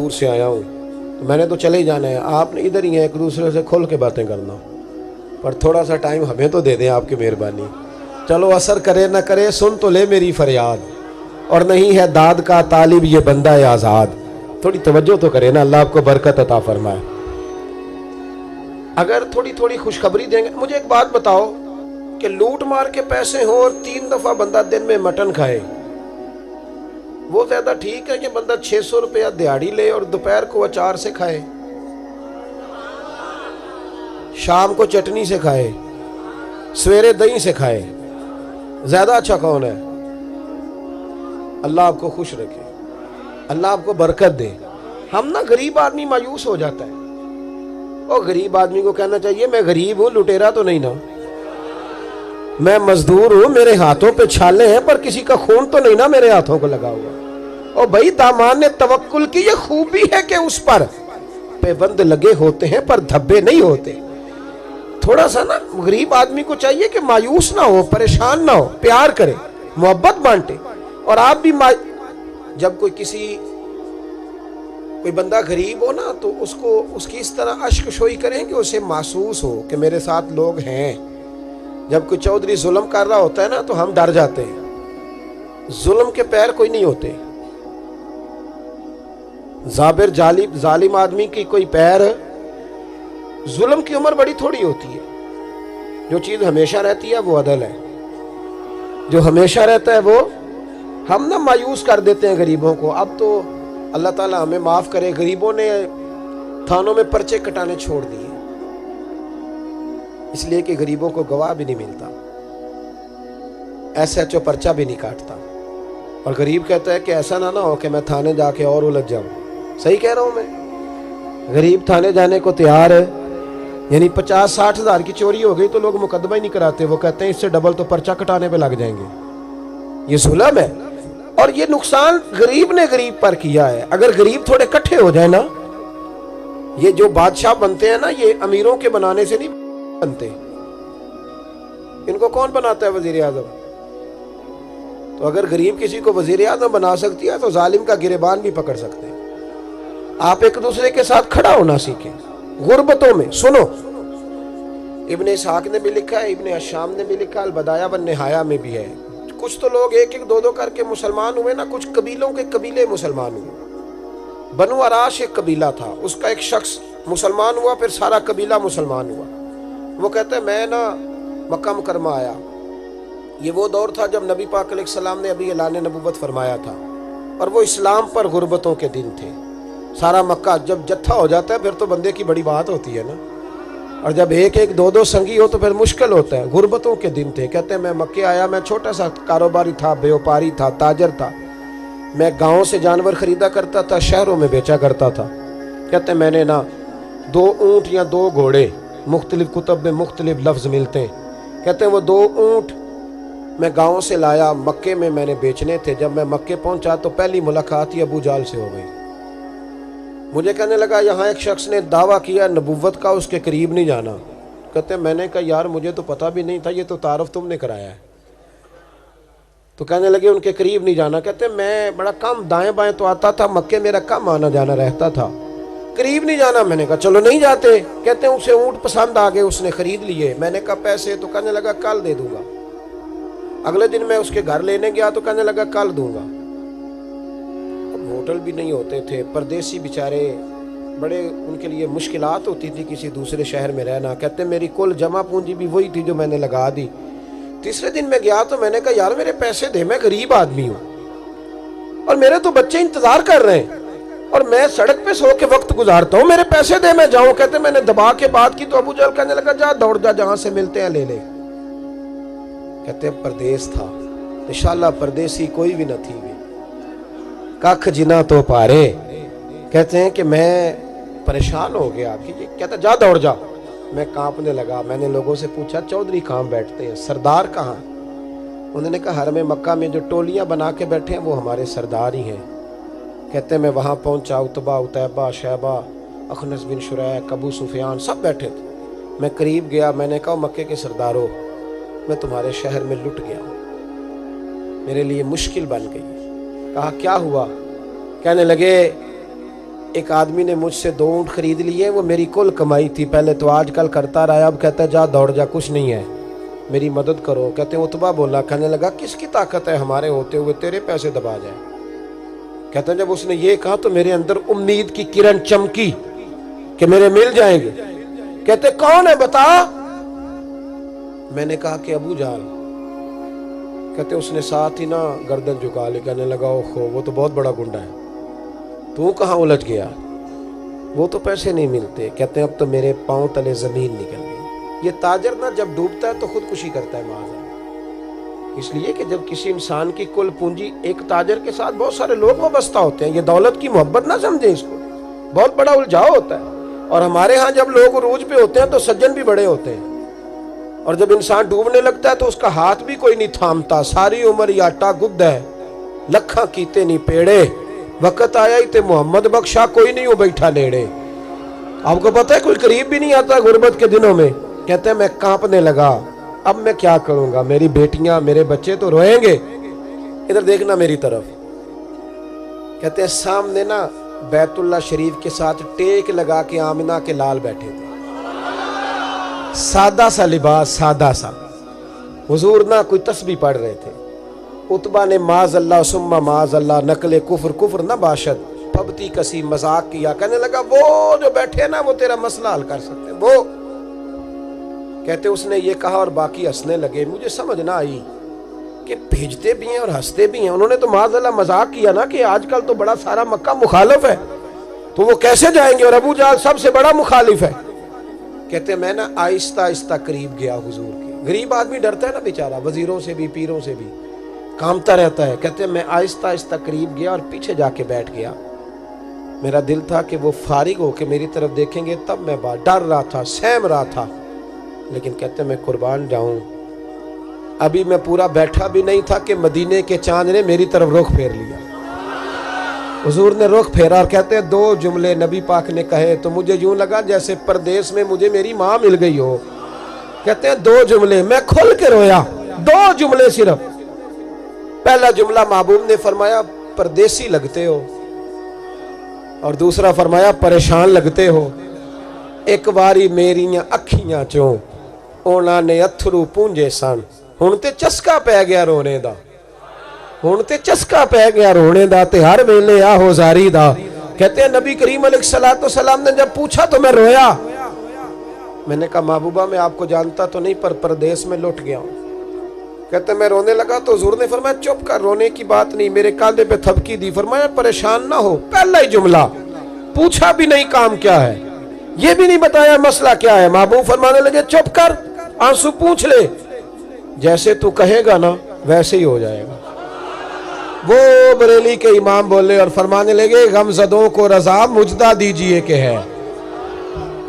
دور سے آیا ہوں تو میں نے تو چلے ہی جانا ہے، آپ نے ادھر ہی ہیں، ایک دوسرے سے کھول کے باتیں کرنا، پر تھوڑا سا ٹائم ہمیں تو دے دیں، آپ کی مہربانی۔ چلو اثر کرے نہ کرے، سن تو لے میری فریاد، اور نہیں ہے داد کا طالب یہ بندہ آزاد۔ تھوڑی توجہ تو کرے نا، اللہ آپ کو برکت عطا فرمائے۔ اگر تھوڑی تھوڑی خوشخبری دیں گے۔ مجھے ایک بات بتاؤ کہ لوٹ مار کے پیسے ہوں اور 3 دفعہ بندہ دن میں مٹن کھائے، وہ زیادہ ٹھیک ہے کہ بندہ 600 روپیہ دیہاڑی لے اور دوپہر کو اچار سے کھائے، شام کو چٹنی سے کھائے، سویرے دہی سے کھائے؟ زیادہ اچھا کون ہے؟ اللہ آپ کو خوش رکھے، اللہ آپ کو برکت دے۔ ہم نا غریب آدمی مایوس ہو جاتا ہے، اور غریب آدمی کو کہنا چاہیے میں غریب ہوں، لٹیرا تو نہیں نا، میں مزدور ہوں، میرے ہاتھوں پہ چھالے ہیں پر کسی کا خون تو نہیں نا میرے ہاتھوں کو لگا ہوا۔ اور بھائی دامان نے توکل کی یہ خوبی ہے کہ اس پر پیبند لگے ہوتے ہیں پر دھبے نہیں ہوتے۔ تھوڑا سا نا غریب آدمی کو چاہیے کہ مایوس نہ ہو، پریشان نہ ہو، پیار کرے، محبت بانٹے۔ اور آپ بھی جب کوئی بندہ غریب ہو نا تو اس کی اس طرح اشک شوئی کریں کہ اسے محسوس ہو کہ میرے ساتھ لوگ ہیں۔ جب کوئی چودھری ظلم کر رہا ہوتا ہے نا تو ہم ڈر جاتے ہیں، ظلم کے پیر کوئی نہیں ہوتے۔ زابر ظالم آدمی کی کوئی پیر، ظلم کی عمر بڑی تھوڑی ہوتی ہے۔ جو چیز ہمیشہ رہتی ہے وہ عدل ہے، جو ہمیشہ رہتا ہے وہ، ہم نہ مایوس کر دیتے ہیں غریبوں کو۔ اب تو اللہ تعالیٰ ہمیں معاف کرے، غریبوں نے تھانوں میں پرچے کٹانے چھوڑ دیے، اس لیے کہ غریبوں کو گواہ بھی نہیں ملتا، ایسے اچھو پرچہ بھی نہیں کاٹتا۔ اور غریب کہتا ہے کہ ایسا نہ ہو کہ میں تھانے جا کے اور الجھ جاؤں۔ صحیح کہہ رہا ہوں میں؟ غریب تھانے جانے کو تیار ہے، یعنی 50-60 ہزار کی چوری ہو گئی تو لوگ مقدمہ ہی نہیں کراتے، وہ کہتے ہیں اس سے ڈبل تو پرچہ کٹانے پہ لگ جائیں گے۔ یہ ظلم ہے، اور یہ نقصان غریب نے غریب پر کیا ہے۔ اگر غریب تھوڑے کٹھے ہو جائیں نا، یہ جو بادشاہ بنتے ہیں نا، یہ امیروں کے بنانے سے نہیں بنتے۔ ان کو کون بناتا ہے؟ وزیر اعظم۔ تو اگر غریب کسی کو وزیر اعظم بنا سکتی ہے تو ظالم کا گریبان بھی پکڑ سکتے ہیں۔ آپ ایک دوسرے کے ساتھ کھڑا ہونا سیکھیں غربتوں میں۔ سنو، ابن اسحاق نے بھی لکھا ہے، ابن اشام نے بھی لکھا، البدایہ والنہایہ میں بھی ہے۔ کچھ تو لوگ 1-1 2-2 کر کے مسلمان ہوئے نا، کچھ قبیلوں کے قبیلے مسلمان ہوئے۔ بنو عراش ایک قبیلہ تھا، اس کا ایک شخص مسلمان ہوا، پھر سارا قبیلہ مسلمان ہوا۔ وہ کہتا ہے میں نا مکہ مکرمہ آیا، یہ وہ دور تھا جب نبی پاک علیہ السلام نے ابھی اعلان نبوت فرمایا تھا، اور وہ اسلام پر غربتوں کے دن تھے۔ سارا مکہ جب جتھا ہو جاتا ہے پھر تو بندے کی بڑی بات ہوتی ہے نا، اور جب 1-1 2-2 سنگی ہو تو پھر مشکل ہوتا ہے۔ غربتوں کے دن تھے۔ کہتے ہیں میں مکے آیا، میں چھوٹا سا کاروباری تھا، بیوپاری تھا، تاجر تھا، میں گاؤں سے جانور خریدا کرتا تھا، شہروں میں بیچا کرتا تھا۔ کہتے ہیں میں نے نا 2 اونٹ یا 2 گھوڑے، مختلف کتب میں مختلف لفظ ملتے ہیں، کہتے ہیں وہ 2 اونٹ میں گاؤں سے لایا، مکے میں نے بیچنے تھے۔ جب میں مکے پہنچا تو پہلی ملاقات ہی ابو جال سے ہو گئی۔ مجھے کہنے لگا یہاں ایک شخص نے دعویٰ کیا نبوت کا، اس کے قریب نہیں جانا۔ کہتے ہیں میں نے کہا یار مجھے تو پتہ بھی نہیں تھا، یہ تو تعارف تم نے کرایا ہے۔ تو کہنے لگے ان کے قریب نہیں جانا۔ کہتے ہیں میں بڑا کم دائیں بائیں تو آتا تھا، مکے میرا کم آنا جانا رہتا تھا، قریب نہیں جانا۔ میں نے کہا چلو نہیں جاتے۔ کہتے ہیں اسے اونٹ پسند آ گئے، اس نے خرید لیے۔ میں نے کہا پیسے؟ تو کہنے لگا کل دے دوں گا۔ اگلے دن میں اس کے گھر لینے گیا تو کہنے لگا کل دوں گا۔ ہوٹل بھی نہیں ہوتے تھے، پردیسی بیچارے، بڑے ان کے لیے مشکلات ہوتی تھی کسی دوسرے شہر میں رہنا۔ کہتے ہیں میری کل جمع پونجی بھی وہی تھی جو میں نے لگا دی۔ تیسرے دن میں گیا تو میں نے کہا یار میرے پیسے دے، میں غریب آدمی ہوں اور میرے تو بچے انتظار کر رہے ہیں اور میں سڑک پہ سو کے وقت گزارتا ہوں، میرے پیسے دے میں جاؤں۔ کہتے ہیں میں نے دبا کے بات کی تو ابو جہل کہنے لگا جا دوڑ جا، جہاں سے ملتے ہیں لے لے۔ کہتے ہیں پردیس تھا، انشاءاللہ پردیسی کوئی بھی نہ تھی بھی، ککھ جنا تو پارے۔ کہتے ہیں کہ میں پریشان ہو گیا کہ یہ کہتا جا دوڑ جا۔ میں کانپنے لگا۔ میں نے لوگوں سے پوچھا چودھری کہاں بیٹھتے ہیں، سردار کہاں؟ انہوں نے کہا حرم مکہ میں جو ٹولیاں بنا کے بیٹھے ہیں وہ ہمارے سردار ہی ہیں۔ کہتے ہیں میں وہاں پہنچا، عتبہ، عتیبہ، شیبہ، اخنس بن شریح، ابو سفیان سب بیٹھے تھے۔ میں قریب گیا، میں نے کہا مکے کے سرداروں میں تمہارے شہر میں لٹ گیا ہوں، میرے لیے مشکل بن گئی۔ کہا کیا ہوا؟ کہنے لگے ایک آدمی نے مجھ سے 2 اونٹ خرید لیے, وہ میری کل کمائی تھی, پہلے تو آج کل کرتا رہا, اب کہتا ہے جا دوڑ جا, کچھ نہیں ہے, میری مدد کرو. کہتے ہیں عتبہ بولا, کہنے لگا کس کی طاقت ہے ہمارے ہوتے ہوئے تیرے پیسے دبا جائے. کہتے ہیں جب اس نے یہ کہا تو میرے اندر امید کی کرن چمکی کہ میرے مل جائیں گے. کہتے کون ہے بتا. میں نے کہا کہ ابو جہل. کہتے اس نے ساتھ ہی نا گردن جھکا لی, کہنے لگا اوہو وہ تو بہت بڑا گنڈا ہے, تو کہاں الجھ گیا, وہ تو پیسے نہیں ملتے. کہتے ہیں اب تو میرے پاؤں تلے زمین نکل گئی. یہ تاجر نا جب ڈوبتا ہے تو خودکشی کرتا ہے معاذ اللہ, اس لیے کہ جب کسی انسان کی کل پونجی, ایک تاجر کے ساتھ بہت سارے لوگ وابستہ ہوتے ہیں, یہ دولت کی محبت نہ سمجھیں, اس کو بہت بڑا الجھاؤ ہوتا ہے. اور ہمارے ہاں جب لوگ عروج پہ ہوتے ہیں تو سجن بھی بڑے ہوتے ہیں, اور جب انسان ڈوبنے لگتا ہے تو اس کا ہاتھ بھی کوئی نہیں تھامتا. ساری عمر یہ آٹا گد ہے, لکھاں کیتے نہیں پیڑے, وقت آیا ہی تے محمد بخشا, کوئی نہیں ہو بیٹھا لیڑے. آپ کو پتہ ہے کوئی قریب بھی نہیں آتا غربت کے دنوں میں. کہتے ہیں میں کانپنے لگا, اب میں کیا کروں گا, میری بیٹیاں میرے بچے تو روئیں گے. ادھر دیکھنا میری طرف. کہتے ہیں سامنے نا بیت اللہ شریف کے ساتھ ٹیک لگا کے آمنہ کے لال بیٹھے تھے, سادہ سا لباس, سادہ سا. حضور نہ کوئی تسبیح پڑھ رہے تھے. عتبہ نے معاذ اللہ ثم معاذ اللہ, نقل کفر, کفر نہ باشد, پھبتی کسی مذاق کیا. کہنے لگا وہ جو بیٹھے نا وہ تیرا مسئلہ حل کر سکتے وہ. کہتے اس نے یہ کہا اور باقی ہنسنے لگے. مجھے سمجھ نہ آئی کہ بھیجتے بھی ہیں اور ہنستے بھی ہیں. انہوں نے تو معاذ اللہ مذاق کیا نا کہ آج کل تو بڑا سارا مکہ مخالف ہے, تو وہ کیسے جائیں گے, اور ابو جہل سب سے بڑا مخالف ہے. کہتے میں نا آہستہ آہستہ قریب گیا حضور کے. غریب آدمی ڈرتا ہے نا بیچارہ, وزیروں سے بھی پیروں سے بھی کامتا رہتا ہے. کہتے میں آہستہ آہستہ قریب گیا اور پیچھے جا کے بیٹھ گیا. میرا دل تھا کہ وہ فارغ ہو کے میری طرف دیکھیں گے, تب میں ڈر رہا تھا, سہم رہا تھا. لیکن کہتے میں قربان جاؤں, ابھی میں پورا بیٹھا بھی نہیں تھا کہ مدینے کے چاند نے میری طرف رخ پھیر لیا. حضور نے رخ پھیرا اور کہتے ہیں 2 جملے نبی پاک نے کہے تو مجھے یوں لگا جیسے پردیس میں مجھے میری ماں مل گئی ہو. کہتے ہیں 2 جملے, میں کھل کے رویا. 2 جملے صرف. پہلا جملہ محبوب نے فرمایا پردیسی لگتے ہو, اور دوسرا فرمایا پریشان لگتے ہو. ایک واری میریاں اکھیاں چوں اونا نے اتھرو پونجے سن, ہن تے چسکا پہ گیا رونے دا, ہن تے چسکا پہ گیا رونے دا, تے ہر ویلے آہو زاری دا. کہتے ہیں نبی کریم علیہ السلام نے جب پوچھا تو میں رویا. میں نے کہا محبوبہ میں آپ کو جانتا تو نہیں, پر پردیس میں لٹ گیا ہوں. کہتے ہیں میں رونے لگا تو حضور نے فرمایا چپ کر, رونے کی بات نہیں. میرے کاندھے پہ تھپکی دی, فرمایا پریشان نہ ہو. پہلا ہی جملہ, پوچھا بھی نہیں کام کیا ہے, یہ بھی نہیں بتایا مسئلہ کیا ہے. محبوب فرمانے لگے چپ کر, آنسو پوچھ لے, جیسے تو کہے گا نا ویسے ہی ہو جائے گا. وہ بریلی کے امام بولے اور فرمانے لگے غم زدوں کو رضا مجدہ دیجئے کہ ہے,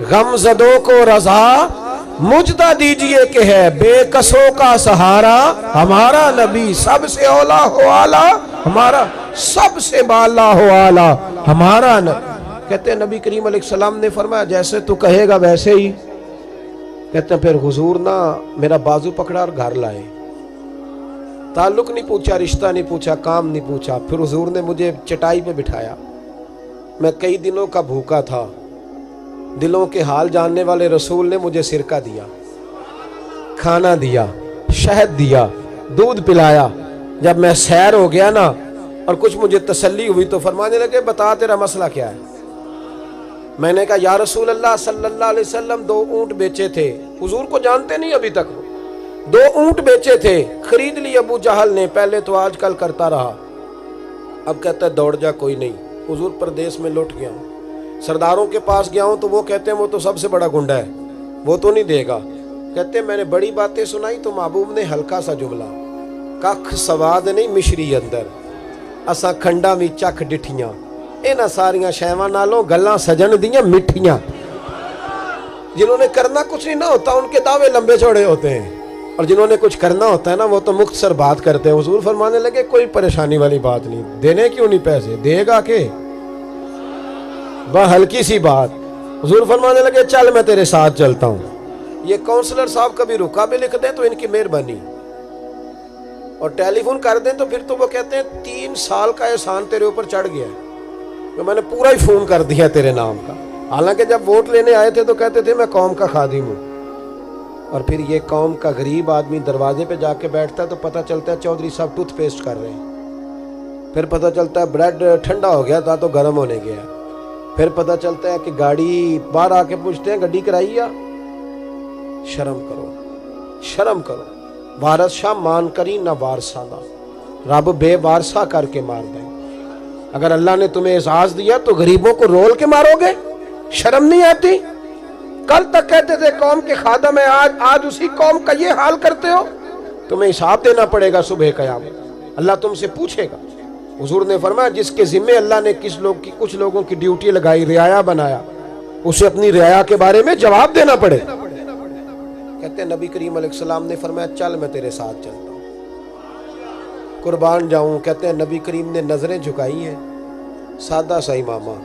غم زدوں کو رضا مجدہ دیجئے کہ ہے, بے کسوں کا سہارا ہمارا نبی, سب سے اولا ہو آلہ ہمارا, سب سے بالا ہو آلہ ہمارا نبی. کہتے ہیں نبی کریم علیہ السلام نے فرمایا جیسے تو کہے گا ویسے ہی. کہتے ہیں پھر حضور نا میرا بازو پکڑا اور گھر لائے. تعلق نہیں پوچھا, رشتہ نہیں پوچھا, کام نہیں پوچھا. پھر حضور نے مجھے چٹائی پہ بٹھایا. میں کئی دنوں کا بھوکا تھا. دلوں کے حال جاننے والے رسول نے مجھے سرکہ دیا, کھانا دیا, شہد دیا, دودھ پلایا. جب میں سیر ہو گیا نا اور کچھ مجھے تسلی ہوئی تو فرمانے لگے بتا تیرا مسئلہ کیا ہے. میں نے کہا یا رسول اللہ صلی اللہ علیہ وسلم 2 اونٹ بیچے تھے. حضور کو جانتے نہیں ابھی تک. 2 اونٹ بیچے تھے, خرید لی ابو جہل نے. پہلے تو آج کل کرتا رہا, اب کہتا ہے دوڑ جا, کوئی نہیں. حضور پردیس میں لٹ گیا ہوں, سرداروں کے پاس گیا ہوں تو وہ کہتے ہیں وہ تو سب سے بڑا گنڈا ہے, وہ تو نہیں دے گا. کہتے ہیں میں نے بڑی باتیں سنائی تو محبوب نے ہلکا سا جملہ, ککھ سواد نہیں مشری اندر, اساں کھنڈا بھی چکھ ڈٹھیاں, اینا ساریاں شیواں نالوں گلاں سجن دیاں مٹھیاں. جنہوں نے کرنا کچھ نہیں نہ ہوتا ان کے دعوے لمبے چوڑے ہوتے ہیں, اور جنہوں نے کچھ کرنا ہوتا ہے نا وہ تو مختصر بات کرتے ہیں. حضور فرمانے لگے کوئی پریشانی والی بات نہیں, دینے کیوں نہیں پیسے, دے گا کہ بس ہلکی سی بات. حضور فرمانے لگے چل میں تیرے ساتھ چلتا ہوں. یہ کونسلر صاحب کبھی رکا بھی لکھ دیں تو ان کی مہربانی, اور ٹیلی فون کر دیں تو پھر تو وہ کہتے ہیں 3 سال کا احسان تیرے اوپر چڑھ گیا ہے. کہ میں نے پورا ہی فون کر دیا تیرے نام کا. حالانکہ جب ووٹ لینے آئے تھے تو کہتے تھے میں قوم کا خادم ہوں. اور پھر یہ قوم کا غریب آدمی دروازے پہ جا کے بیٹھتا ہے تو پتہ چلتا ہے چودھری صاحب ٹوتھ پیسٹ کر رہے ہیں. پھر پتہ چلتا ہے بریڈ ٹھنڈا ہو گیا تھا تو گرم ہونے گیا. پھر پتہ چلتا ہے کہ گاڑی باہر آ کے پوچھتے ہیں گڈی کرائی یا. شرم کرو، شرم کرو. وارث شاہ مان کری نہ وارثانہ، رب بے وارثہ کر کے مار دیں. اگر اللہ نے تمہیں اعزاز دیا تو غریبوں کو رول کے مارو گے؟ شرم نہیں آتی؟ کل تک کہتے تھے قوم کے خادم ہیں، آج اسی قوم کا یہ حال کرتے ہو. تمہیں حساب دینا پڑے گا صبح قیامت. اللہ تم سے پوچھے گا. حضور نے فرمایا جس کے ذمے اللہ نے کچھ لوگوں کی ڈیوٹی لگائی، رعایا بنایا، اسے اپنی رعایا کے بارے میں جواب دینا پڑے. کہتے ہیں نبی کریم علیہ السلام نے فرمایا چل میں تیرے ساتھ چلتا ہوں، قربان جاؤں. کہتے ہیں نبی کریم نے نظریں جھکائی ہیں، سادہ سا امامہ،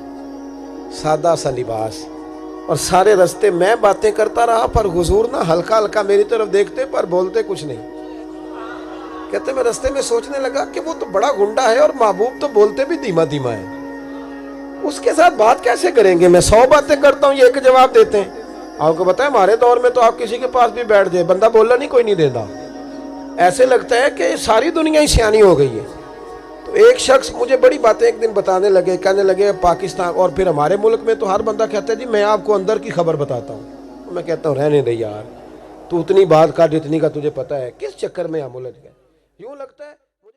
سادہ سا لباس، اور سارے رستے میں باتیں کرتا رہا، پر حضور نہ ہلکا ہلکا میری طرف دیکھتے پر بولتے کچھ نہیں. کہتے میں رستے میں سوچنے لگا کہ وہ تو بڑا گنڈا ہے اور محبوب تو بولتے بھی دھیما دھیما ہے، اس کے ساتھ بات کیسے کریں گے؟ میں 100 باتیں کرتا ہوں، یہ ایک جواب دیتے ہیں. آپ کو بتائیں ہمارے دور میں تو آپ کسی کے پاس بھی بیٹھ جائے بندہ بولنا نہیں کوئی نہیں دیتا. ایسے لگتا ہے کہ ساری دنیا ہی سیانی ہو گئی ہے. تو ایک شخص مجھے بڑی باتیں ایک دن بتانے لگے، کہنے لگے پاکستان اور پھر ہمارے ملک میں تو ہر بندہ کہتا ہے جی میں آپ کو اندر کی خبر بتاتا ہوں. میں کہتا ہوں رہنے دے یار، تو اتنی بات کر جتنی کا تجھے پتہ ہے، کس چکر میں ہم الجھ گئے. یوں لگتا ہے